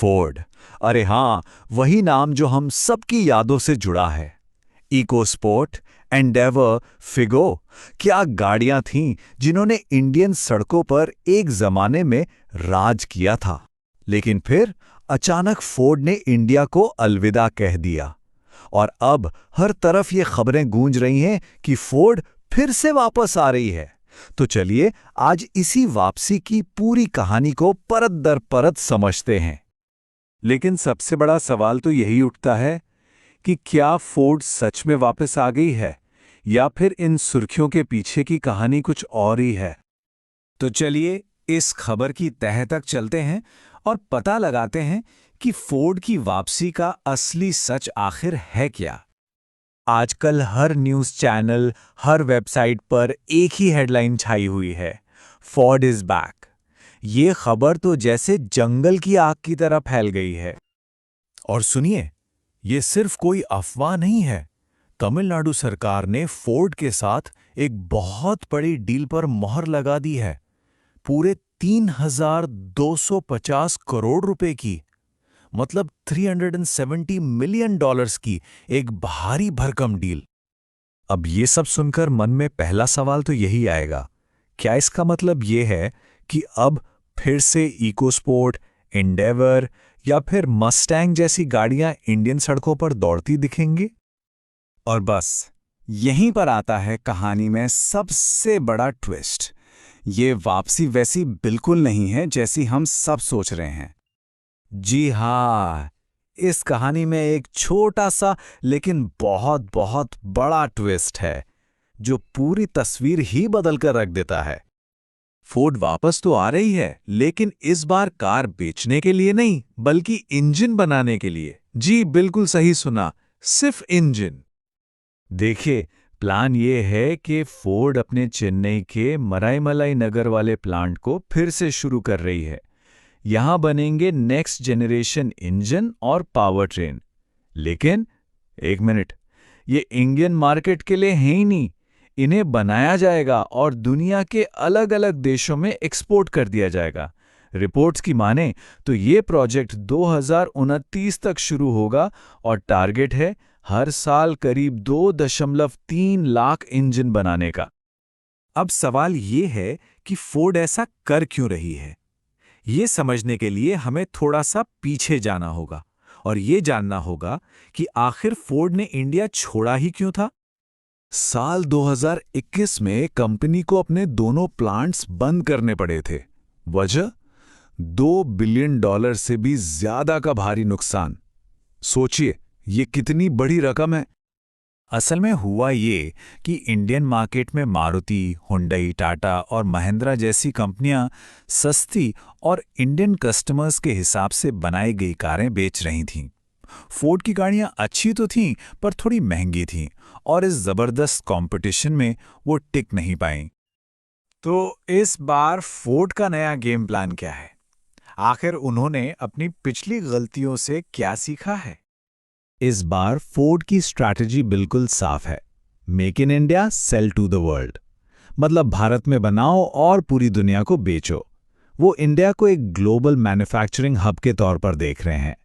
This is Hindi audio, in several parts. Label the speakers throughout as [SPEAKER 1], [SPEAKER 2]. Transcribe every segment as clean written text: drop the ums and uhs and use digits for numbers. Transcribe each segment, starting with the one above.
[SPEAKER 1] फोर्ड। अरे हाँ, वही नाम जो हम सबकी यादों से जुड़ा है। इकोस्पोर्ट, एंडेवर, फिगो, क्या गाड़ियां थीं जिन्होंने इंडियन सड़कों पर एक जमाने में राज किया था। लेकिन फिर अचानक फोर्ड ने इंडिया को अलविदा कह दिया और अब हर तरफ ये खबरें गूंज रही हैं कि फोर्ड फिर से वापस आ रही है। तो चलिए आज इसी वापसी की पूरी कहानी को परत दर परत समझते हैं।
[SPEAKER 2] लेकिन सबसे बड़ा सवाल तो यही उठता है कि क्या फोर्ड सच में वापस आ गई है या फिर इन सुर्खियों के पीछे की कहानी कुछ और ही है।
[SPEAKER 3] तो चलिए इस खबर की तह तक चलते हैं और पता लगाते हैं कि फोर्ड की वापसी का असली सच आखिर है क्या।
[SPEAKER 1] आजकल हर न्यूज़ चैनल, हर वेबसाइट पर एक ही हेडलाइन छाई हुई है, फोर्ड इज बैक। ये खबर तो जैसे जंगल की आग की तरह फैल गई है।
[SPEAKER 4] और सुनिए, ये सिर्फ कोई अफवाह नहीं है। तमिलनाडु सरकार ने फोर्ड के साथ एक बहुत बड़ी डील पर मोहर लगा दी है, पूरे 3,250 करोड़ रुपए की, मतलब $370 मिलियन की एक भारी भरकम डील। अब ये सब सुनकर मन में पहला सवाल तो यही आएगा, क्या इसका मतलब ये है कि अब फिर से इकोस्पोर्ट, एंडेवर या फिर मस्टैंग जैसी गाड़ियां इंडियन सड़कों पर दौड़ती दिखेंगी?
[SPEAKER 3] और बस यहीं पर आता है कहानी में सबसे बड़ा ट्विस्ट। ये वापसी वैसी बिल्कुल नहीं है जैसी हम सब सोच रहे हैं। जी हाँ, इस कहानी में एक छोटा सा लेकिन बहुत बहुत बड़ा ट्विस्ट है जो पूरी तस्वीर ही बदल कर रख देता है।
[SPEAKER 2] फोर्ड वापस तो आ रही है, लेकिन इस बार कार बेचने के लिए नहीं बल्कि इंजन बनाने के लिए। जी बिल्कुल सही सुना, सिर्फ इंजन।
[SPEAKER 1] देखिए, प्लान ये है कि फोर्ड अपने चेन्नई के मराईमलाई नगर वाले प्लांट को फिर से शुरू कर रही है। यहां बनेंगे नेक्स्ट जनरेशन इंजन और पावर ट्रेन। लेकिन एक मिनट, ये इंडियन मार्केट के लिए है ही नहीं। इन्हें बनाया जाएगा और दुनिया के अलग अलग देशों में एक्सपोर्ट कर दिया जाएगा। रिपोर्ट्स की माने तो ये प्रोजेक्ट 2029 तक शुरू होगा और टारगेट है हर साल करीब 2.3 लाख इंजन बनाने का।
[SPEAKER 3] अब सवाल ये है कि फोर्ड ऐसा कर क्यों रही है। ये समझने के लिए हमें थोड़ा सा पीछे जाना होगा और ये जानना होगा कि आखिर फोर्ड ने इंडिया छोड़ा ही क्यों था।
[SPEAKER 4] साल 2021 में कंपनी को अपने दोनों प्लांट्स बंद करने पड़े थे। वजह $2 बिलियन से भी ज्यादा का भारी नुकसान। सोचिए, ये कितनी बड़ी रकम है।
[SPEAKER 1] असल में हुआ ये कि इंडियन मार्केट में मारुति, हुंडई, टाटा और महिंद्रा जैसी कंपनियां सस्ती और इंडियन कस्टमर्स के हिसाब से बनाई गई कारें बेच रही थीं। फोर्ड की गाड़ियां अच्छी तो थीं पर थोड़ी महंगी थीं और इस जबरदस्त कंपटीशन में वो टिक नहीं पाईं।
[SPEAKER 3] तो इस बार फोर्ड का नया गेम प्लान क्या है? आखिर उन्होंने अपनी पिछली गलतियों से क्या सीखा है?
[SPEAKER 1] इस बार फोर्ड की स्ट्रैटेजी बिल्कुल साफ है, make in India, sell to the world. मतलब भारत में बनाओ और पूरी दुनिया को बेचो। वो इंडिया को एक ग्लोबल मैन्युफैक्चरिंग हब के तौर पर देख रहे हैं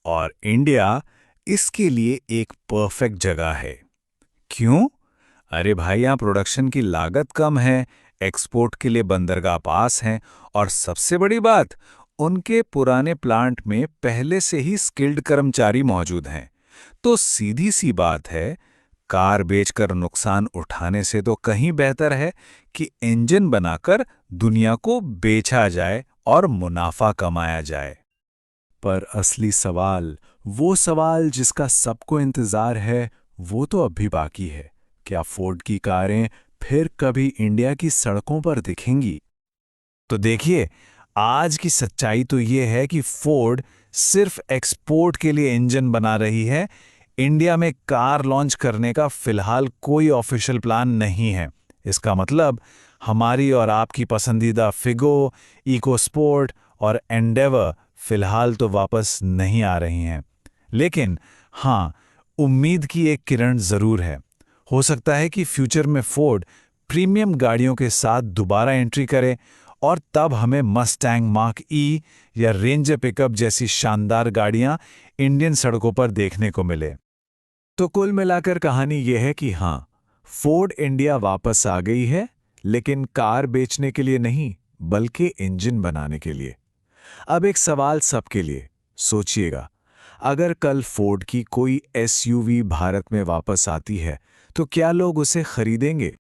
[SPEAKER 1] और इंडिया इसके लिए एक परफेक्ट जगह है। क्यों? अरे भाई, यहाँ प्रोडक्शन की लागत कम है, एक्सपोर्ट के लिए बंदरगाह पास हैं और सबसे बड़ी बात, उनके पुराने प्लांट में पहले से ही स्किल्ड कर्मचारी मौजूद हैं। तो सीधी सी बात है, कार बेचकर नुकसान उठाने से तो कहीं बेहतर है कि इंजन बनाकर दुनिया को बेचा जाए और मुनाफा कमाया जाए।
[SPEAKER 4] पर असली सवाल, वो सवाल जिसका सबको इंतजार है, वो तो अभी बाकी है। क्या फोर्ड की कारें फिर कभी इंडिया की सड़कों पर दिखेंगी?
[SPEAKER 1] तो देखिए, आज की सच्चाई तो ये है कि फोर्ड सिर्फ एक्सपोर्ट के लिए इंजन बना रही है। इंडिया में कार लॉन्च करने का फिलहाल कोई ऑफिशियल प्लान नहीं है। इसका मतलब हमारी और आपकी पसंदीदा फिगो, इकोस्पोर्ट और एंडेवर फिलहाल तो वापस नहीं आ रही हैं। लेकिन हाँ, उम्मीद की एक किरण जरूर है। हो सकता है कि फ्यूचर में फोर्ड प्रीमियम गाड़ियों के साथ दोबारा एंट्री करे
[SPEAKER 2] और तब हमें मस्टैंग मार्क ई या रेंजर पिकअप जैसी शानदार गाड़ियां इंडियन सड़कों पर देखने को मिले। तो कुल मिलाकर कहानी यह है कि हाँ, फोर्ड इंडिया वापस आ गई है, लेकिन कार बेचने के लिए नहीं, बल्कि इंजन बनाने के लिए। अब एक सवाल सबके लिए, सोचिएगा, अगर कल फोर्ड की कोई एसयूवी भारत में वापस आती है तो क्या लोग उसे खरीदेंगे?